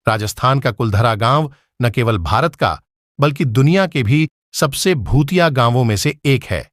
राजस्थान का कुलधरा गांव न केवल भारत का बल्कि दुनिया के भी सबसे भूतिया गांवों में से एक है।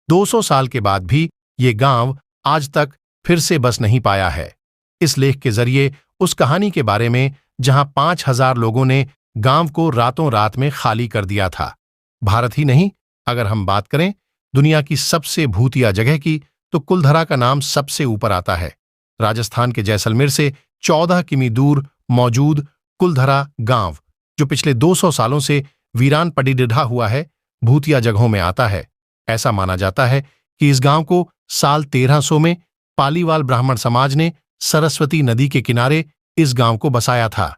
200 साल के बाद भी ये गांव आज तक फिर से बस नहीं पाया है। इस लेख के जरिए उस कहानी के बारे में जहां 5000 लोगों ने गांव को रातों रात में खाली कर दिया था। भारत ही नहीं, अगर हम बात करें दुनिया की सबसे भूतिया जगह की, तो कुलधरा का नाम सबसे ऊपर आता है। राजस्थान के जैसलमेर से 14 किमी दूर मौजूद कुलधरा गांव, जो पिछले 200 सालों से वीरान पड़ी डिढ़ा हुआ है, भूतिया जगहों में आता है। ऐसा माना जाता है कि इस गांव को साल 1300 में पालीवाल ब्राह्मण समाज ने सरस्वती नदी के किनारे इस गांव को बसाया था।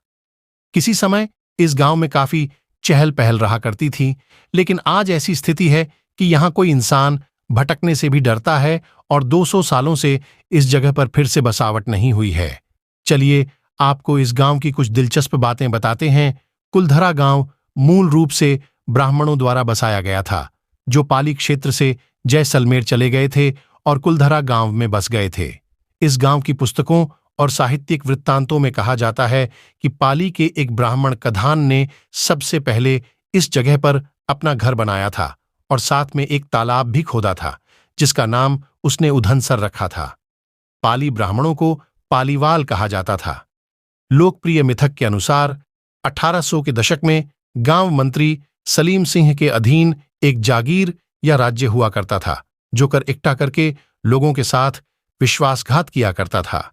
किसी समय इस गांव में काफी चहल पहल रहा करती थी, लेकिन आज ऐसी स्थिति है कि यहां कोई इंसान भटकने से भी डरता है और 200 सालों से इस जगह पर फिर से बसावट नहीं हुई है। चलिए आपको इस गांव की कुछ दिलचस्प बातें बताते हैं। कुलधरा गांव मूल रूप से ब्राह्मणों द्वारा बसाया गया था, जो पाली क्षेत्र से जैसलमेर चले गए थे और कुलधरा गांव में बस गए थे। इस गांव की पुस्तकों और साहित्यिक वृत्तांतों में कहा जाता है कि पाली के एक ब्राह्मण कधान ने सबसे पहले इस जगह पर अपना घर बनाया था और साथ में एक तालाब भी खोदा था, जिसका नाम उसने उधनसर रखा था। पाली ब्राह्मणों को पालीवाल कहा जाता था। लोकप्रिय मिथक के अनुसार 1800 के दशक में गांव मंत्री सलीम सिंह के अधीन एक जागीर या राज्य हुआ करता था, जो कर इकट्ठा करके लोगों के साथ विश्वासघात किया करता था।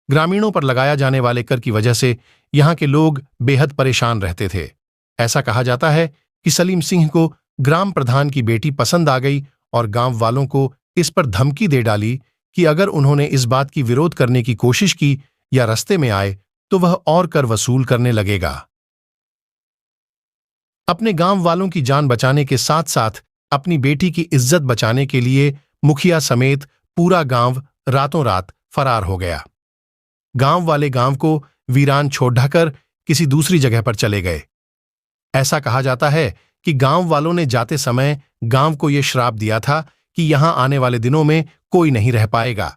ग्रामीणों पर लगाया जाने वाले कर की वजह से यहां के लोग बेहद परेशान रहते थे। ऐसा कहा जाता है कि सलीम सिंह को ग्राम प्रधान की बेटी पसंद आ गई और गांव वालों को इस पर धमकी दे डाली कि अगर उन्होंने इस बात की विरोध करने की कोशिश की या रास्ते में आए तो वह और कर वसूल करने लगेगा। अपने गांव वालों की जान बचाने के साथ साथ अपनी बेटी की इज्जत बचाने के लिए मुखिया समेत पूरा गांव रातों रात फरार हो गया। गांव वाले गांव को वीरान छोड़कर किसी दूसरी जगह पर चले गए। ऐसा कहा जाता है कि गांव वालों ने जाते समय गांव को यह श्राप दिया था कि यहां आने वाले दिनों में कोई नहीं रह पाएगा।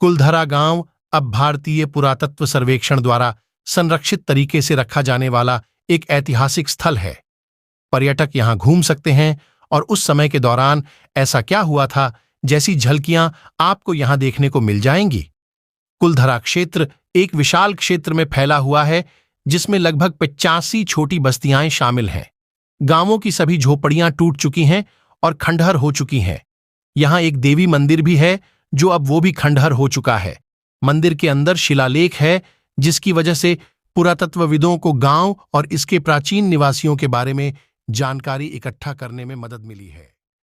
कुलधरा गांव अब भारतीय पुरातत्व सर्वेक्षण द्वारा संरक्षित तरीके से रखा जाने वाला एक ऐतिहासिक स्थल है। पर्यटक यहां घूम सकते हैं और उस समय के दौरान ऐसा क्या हुआ था जैसी झलकियां आपको यहां देखने को मिल जाएंगी। कुलधरा क्षेत्र एक विशाल क्षेत्र में फैला हुआ है, जिसमें लगभग 85 छोटी बस्तियां शामिल हैं। गांवों की सभी झोपड़ियां टूट चुकी हैं और खंडहर हो चुकी हैं। यहां एक देवी मंदिर भी है, जो अब वो भी खंडहर हो चुका है। मंदिर के अंदर शिलालेख है, जिसकी वजह से पुरातत्वविदों को गांव और इसके प्राचीन निवासियों के बारे में जानकारी इकट्ठा करने में मदद मिली है।